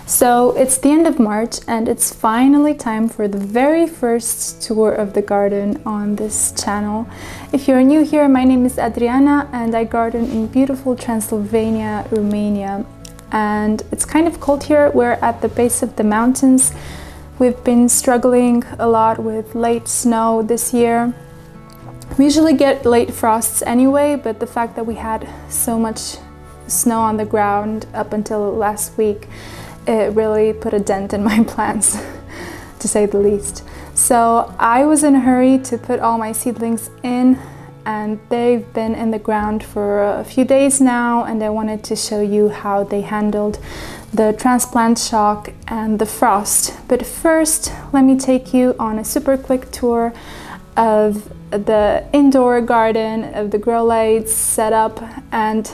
So it's the end of March and it's finally time for the very first tour of the garden on this channel. If you're new here, my name is Adriana and I garden in beautiful Transylvania, Romania. And it's kind of cold here. We're at the base of the mountains. We've been struggling a lot with late snow this year. We usually get late frosts anyway, but the fact that we had so much snow on the ground up until last week, it really put a dent in my plants, to say the least. So I was in a hurry to put all my seedlings in, and they've been in the ground for a few days now, and I wanted to show you how they handled the transplant shock and the frost. But first, let me take you on a super quick tour of the indoor garden, of the grow lights setup, and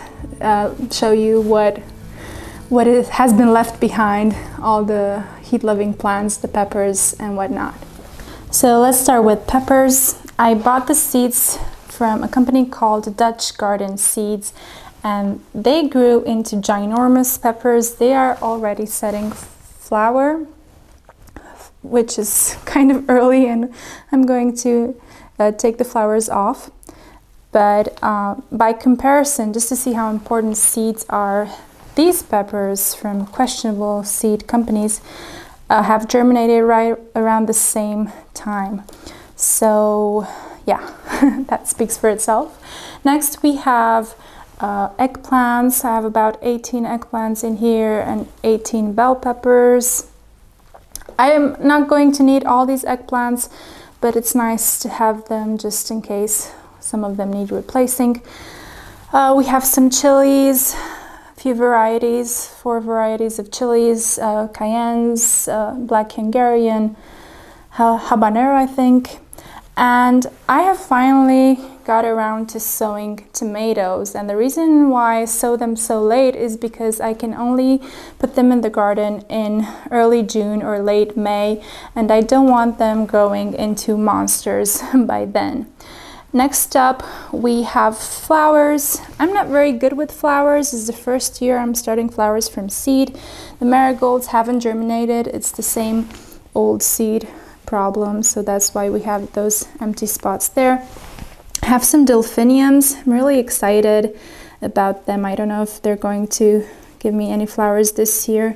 show you what has been left behind, all the heat-loving plants, the peppers and whatnot. So let's start with peppers. I bought the seeds from a company called Dutch Garden Seeds, and they grew into ginormous peppers. They are already setting flower, which is kind of early, and I'm going to take the flowers off. But by comparison, just to see how important seeds are, these peppers from questionable seed companies have germinated right around the same time. So yeah, that speaks for itself. Next we have eggplants. I have about 18 eggplants in here and 18 bell peppers. I am not going to need all these eggplants, but it's nice to have them just in case some of them need replacing. We have some chilies, few varieties, 4 varieties of chilies, cayennes, black Hungarian, habanero I think. And I have finally got around to sowing tomatoes, and the reason why I sow them so late is because I can only put them in the garden in early June or late May, and I don't want them growing into monsters by then. Next up, we have flowers. I'm not very good with flowers. This is the first year I'm starting flowers from seed. The marigolds haven't germinated. It's the same old seed problem, so that's why we have those empty spots there. I have some delphiniums. I'm really excited about them. I don't know if they're going to give me any flowers this year.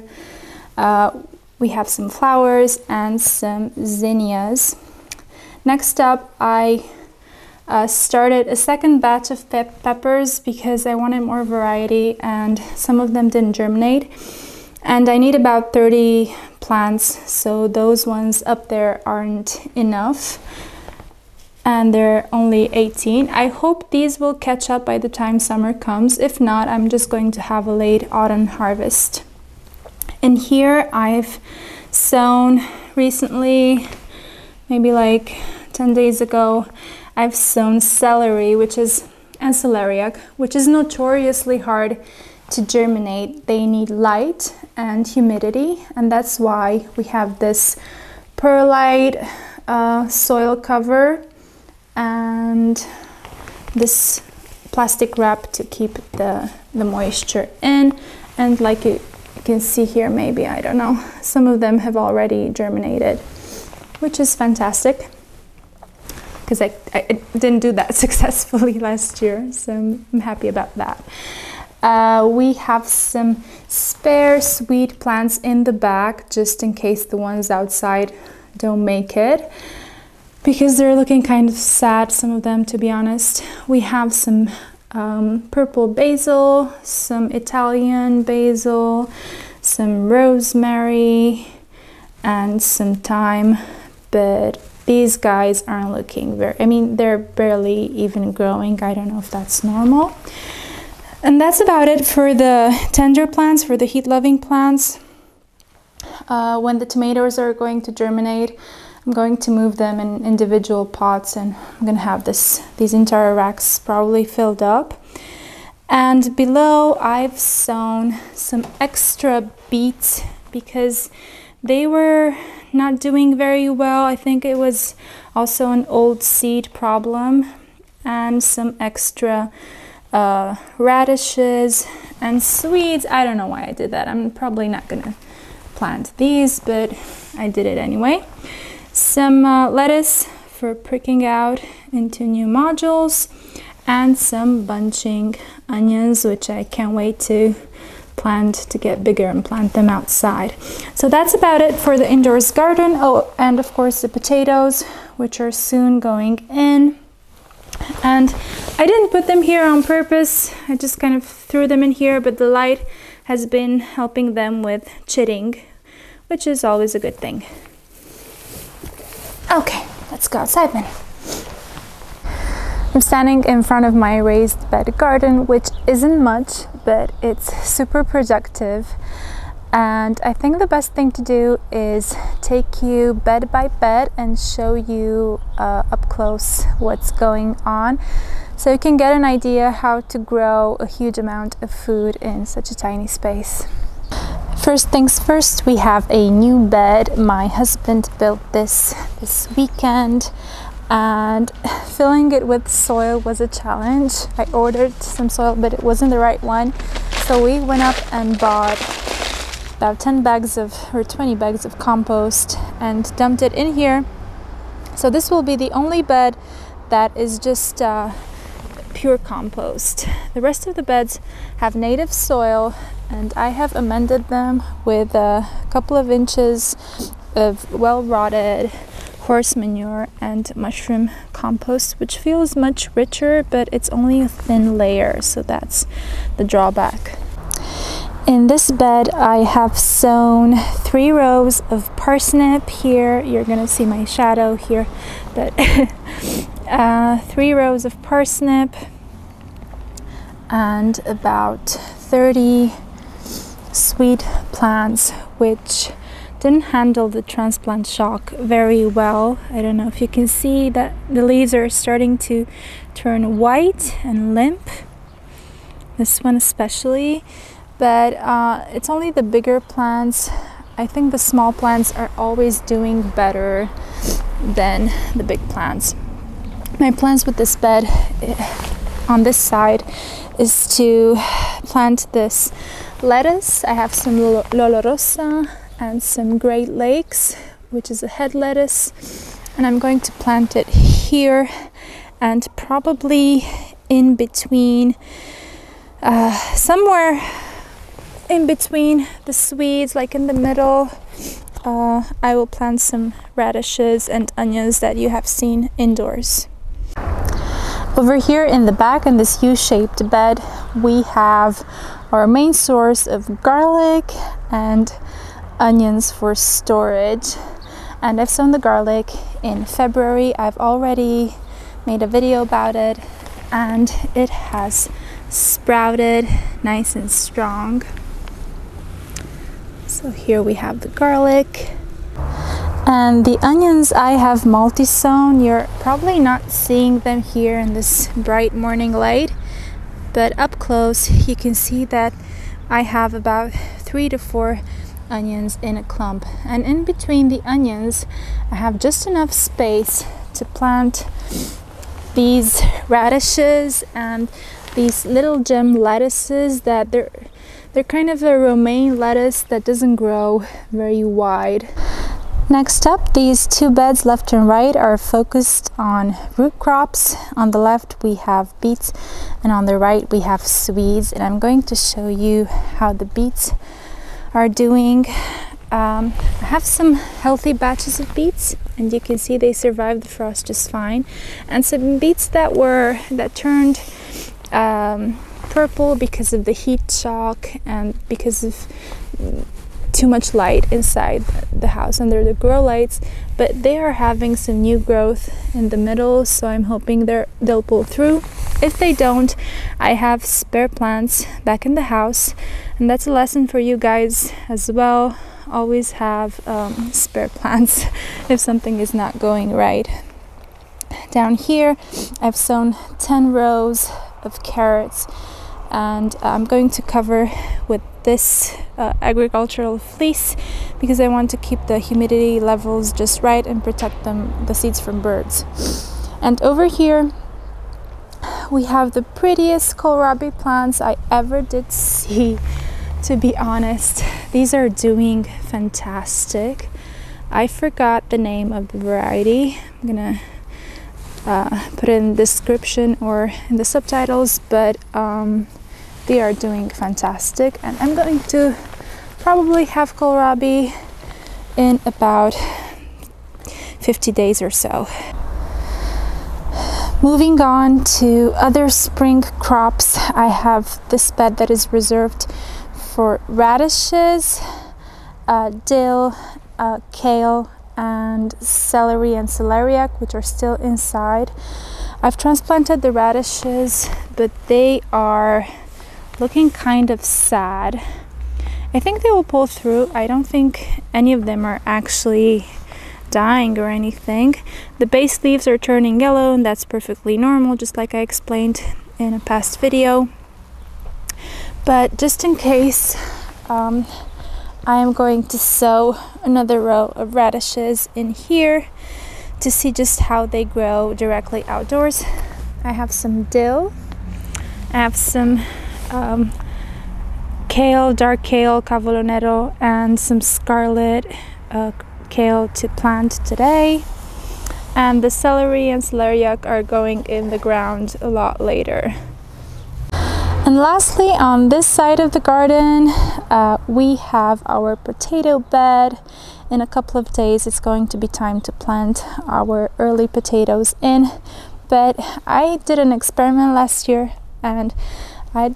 We have some flowers and some zinnias. Next up, I started a second batch of peppers because I wanted more variety and some of them didn't germinate. And I need about 30 plants, so those ones up there aren't enough. And there are only 18. I hope these will catch up by the time summer comes. If not, I'm just going to have a late autumn harvest. In here, I've sown recently, maybe like 10 days ago, I've sown celery, which is and celeriac, which is notoriously hard to germinate. They need light and humidity, and that's why we have this perlite soil cover and this plastic wrap to keep the moisture in. And like you can see here, maybe, I don't know, some of them have already germinated, which is fantastic, because I didn't do that successfully last year, so I'm happy about that. We have some spare sweet plants in the back, just in case the ones outside don't make it, because they're looking kind of sad, some of them, to be honest. We have some purple basil, some Italian basil, some rosemary, and some thyme, but these guys aren't looking very, I mean, they're barely even growing. I don't know if that's normal. And that's about it for the tender plants, for the heat-loving plants. When the tomatoes are going to germinate, I'm going to move them in individual pots, and I'm going to have these entire racks probably filled up. And below, I've sown some extra beets because they were not doing very well. I think it was also an old seed problem, and some extra radishes and Swedes. I don't know why I did that. I'm probably not gonna plant these, but I did it anyway. Some lettuce for pricking out into new modules, and some bunching onions, which I can't wait to plant to get bigger and plant them outside. So that's about it for the indoors garden. Oh, and of course the potatoes, which are soon going in. And I didn't put them here on purpose, I just kind of threw them in here, but the light has been helping them with chitting, which is always a good thing. Okay, let's go outside then. I'm standing in front of my raised bed garden, which isn't much, but it's super productive. And I think the best thing to do is take you bed by bed and show you up close what's going on, so you can get an idea how to grow a huge amount of food in such a tiny space. First things first, we have a new bed. My husband built this weekend, and filling it with soil was a challenge. I ordered some soil, but it wasn't the right one, so we went up and bought about 10 bags or 20 bags of compost and dumped it in here. So this will be the only bed that is just pure compost. The rest of the beds have native soil, and I have amended them with a couple of inches of well-rotted horse manure and mushroom compost, which feels much richer, but it's only a thin layer, so that's the drawback. In this bed, I have sown 3 rows of parsnip. Here you're gonna see my shadow here, but 3 rows of parsnip and about 30 sweet plants, which didn't handle the transplant shock very well. I don't know if you can see that the leaves are starting to turn white and limp, this one especially. But it's only the bigger plants. I think the small plants are always doing better than the big plants. My plans with this bed on this side is to plant this lettuce. I have some Lolo Rosa and some Great Lakes, which is a head lettuce, and I'm going to plant it here and probably in between, somewhere in between the Swedes, like in the middle. I will plant some radishes and onions that you have seen indoors. Over here in the back, in this U-shaped bed, we have our main source of garlic and onions for storage. And I've sown the garlic in February. I've already made a video about it, and it has sprouted nice and strong. So here we have the garlic. And the onions I have multi-sown. You're probably not seeing them here in this bright morning light, but up close you can see that I have about 3 to 4 onions in a clump. And in between the onions, I have just enough space to plant these radishes and these little gem lettuces that they're kind of a romaine lettuce that doesn't grow very wide. Next up, these 2 beds left and right are focused on root crops. On the left we have beets, and on the right we have Swedes, and I'm going to show you how the beets are doing. I have some healthy batches of beets, and you can see they survived the frost just fine, and some beets that turned purple because of the heat shock and because of too much light inside the house under the grow lights, but they are having some new growth in the middle, so I'm hoping they'll pull through. If they don't, I have spare plants back in the house, and that's a lesson for you guys as well. Always have spare plants if something is not going right. Down here I've sown 10 rows of carrots, and I'm going to cover with this agricultural fleece because I want to keep the humidity levels just right and protect the seeds from birds. And over here we have the prettiest kohlrabi plants I ever did see, to be honest. these are doing fantastic. I forgot the name of the variety. I'm gonna put it in the description or in the subtitles, but they are doing fantastic, and I'm going to probably have kohlrabi in about 50 days or so. Moving on to other spring crops, I have this bed that is reserved for radishes, dill, kale, and celery and celeriac, which are still inside. I've transplanted the radishes, but they are looking kind of sad. I think they will pull through. I don't think any of them are actually dying or anything. The base leaves are turning yellow, and that's perfectly normal, just like I explained in a past video. But just in case, I am going to sow another row of radishes in here to see just how they grow directly outdoors. I have some dill, I have some kale, dark kale, cavolonero, and some scarlet kale to plant today. And the celery and celeriac are going in the ground a lot later. And lastly, on this side of the garden, we have our potato bed. In a couple of days, it's going to be time to plant our early potatoes in. But I did an experiment last year, and I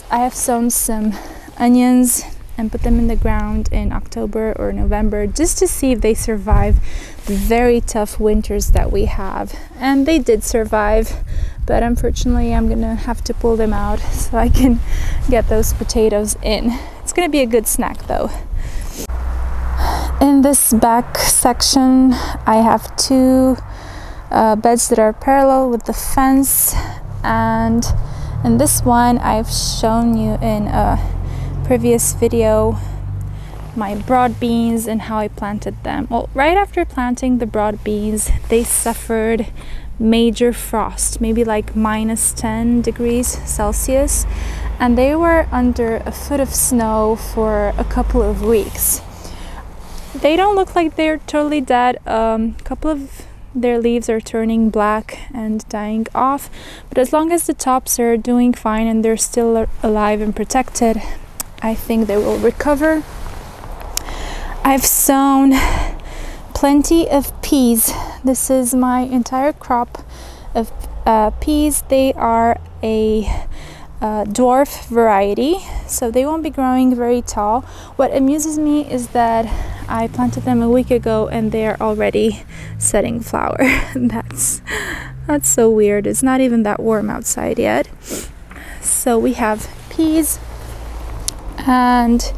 have sown some onions and put them in the ground in October or November just to see if they survive the very tough winters that we have. And they did survive, but unfortunately I'm gonna have to pull them out so I can get those potatoes in. It's gonna be a good snack though. In this back section, I have two beds that are parallel with the fence, and in this one I've shown you in a previous video my broad beans and how I planted them. Well, right after planting the broad beans, they suffered major frost, maybe like -10 degrees Celsius, and they were under a foot of snow for a couple of weeks. They don't look like they're totally dead. A couple of their leaves are turning black and dying off, but as long as the tops are doing fine and they're still alive and protected, I think they will recover. I've sown plenty of peas. This is my entire crop of peas. They are a dwarf variety, so they won't be growing very tall. What amuses me is that I planted them a week ago and they are already setting flower. That's so weird. It's not even that warm outside yet. So we have peas and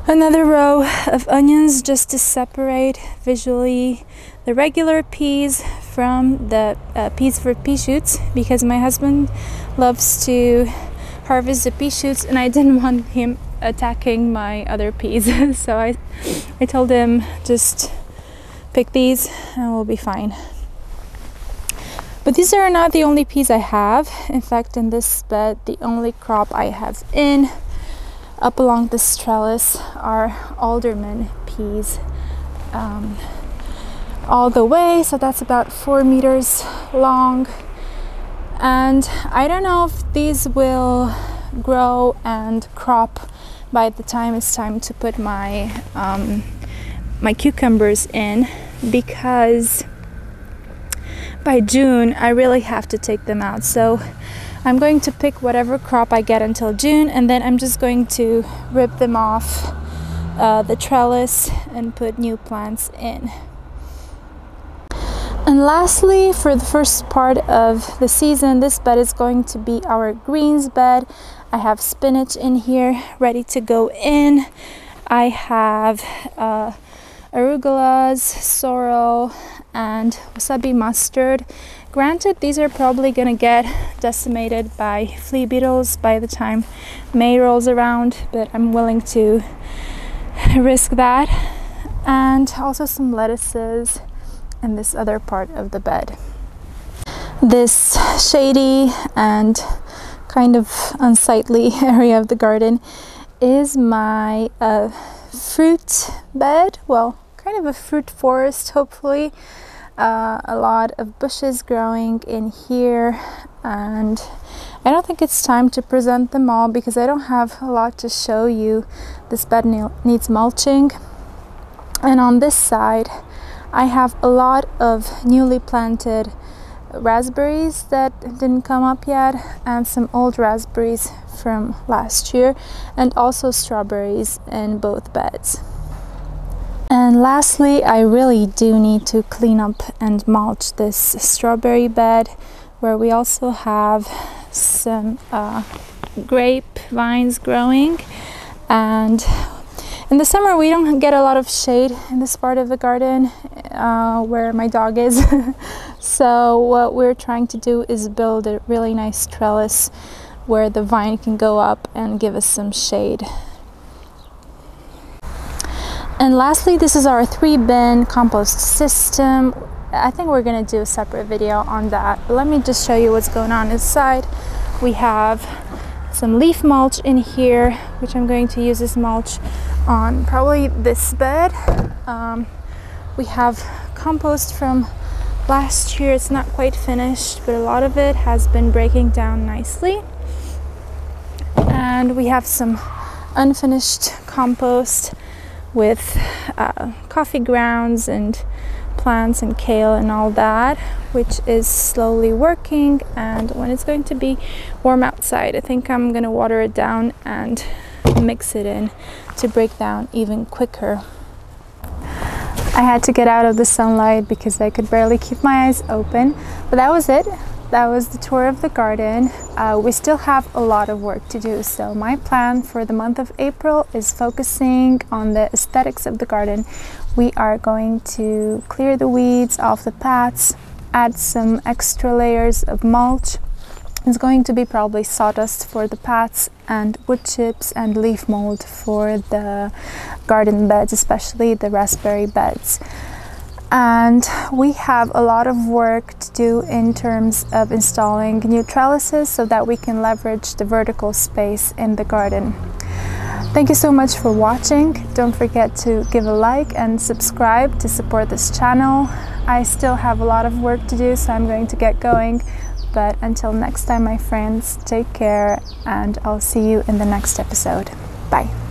another row of onions just to separate visually the regular peas from the peas for pea shoots, because my husband loves to harvest the pea shoots and I didn't want him attacking my other peas. So I told him just pick these and we'll be fine. But these are not the only peas I have. In fact, in this bed, the only crop I have in up along this trellis are Alderman Peas all the way, so that's about 4 meters long. And I don't know if these will grow and crop by the time it's time to put my my cucumbers in, because by June I really have to take them out. So I'm going to pick whatever crop I get until June, and then I'm just going to rip them off the trellis and put new plants in. And lastly, for the first part of the season, this bed is going to be our greens bed. I have spinach in here ready to go in. I have arugulas, sorrel, and wasabi mustard. Granted, these are probably gonna get decimated by flea beetles by the time May rolls around, but I'm willing to risk that. And also some lettuces in this other part of the bed. This shady and kind of unsightly area of the garden is my fruit bed. Well, kind of a fruit forest, hopefully. A lot of bushes growing in here, and I don't think it's time to present them all because I don't have a lot to show you. This bed needs mulching. And on this side I have a lot of newly planted raspberries that didn't come up yet, and some old raspberries from last year, and also strawberries in both beds. And lastly, I really do need to clean up and mulch this strawberry bed, where we also have some grape vines growing. And in the summer we don't get a lot of shade in this part of the garden where my dog is. So what we're trying to do is build a really nice trellis where the vine can go up and give us some shade. And lastly, this is our 3-bin compost system. I think we're gonna do a separate video on that, but let me just show you what's going on inside. We have some leaf mulch in here, which I'm going to use as mulch on probably this bed. We have compost from last year. It's not quite finished, but a lot of it has been breaking down nicely. And we have some unfinished compost with coffee grounds and plants and kale and all that, which is slowly working. And when it's going to be warm outside, I think I'm gonna water it down and mix it in to break down even quicker. I had to get out of the sunlight because I could barely keep my eyes open, but that was it. That was the tour of the garden. We still have a lot of work to do, so my plan for the month of April is focusing on the aesthetics of the garden. We are going to clear the weeds off the paths, add some extra layers of mulch. It's going to be probably sawdust for the paths and wood chips and leaf mold for the garden beds, especially the raspberry beds. And we have a lot of work to do in terms of installing new trellises so that we can leverage the vertical space in the garden. Thank you so much for watching. Don't forget to give a like and subscribe to support this channel. I still have a lot of work to do, so I'm going to get going. But until next time, my friends, take care, and I'll see you in the next episode. Bye.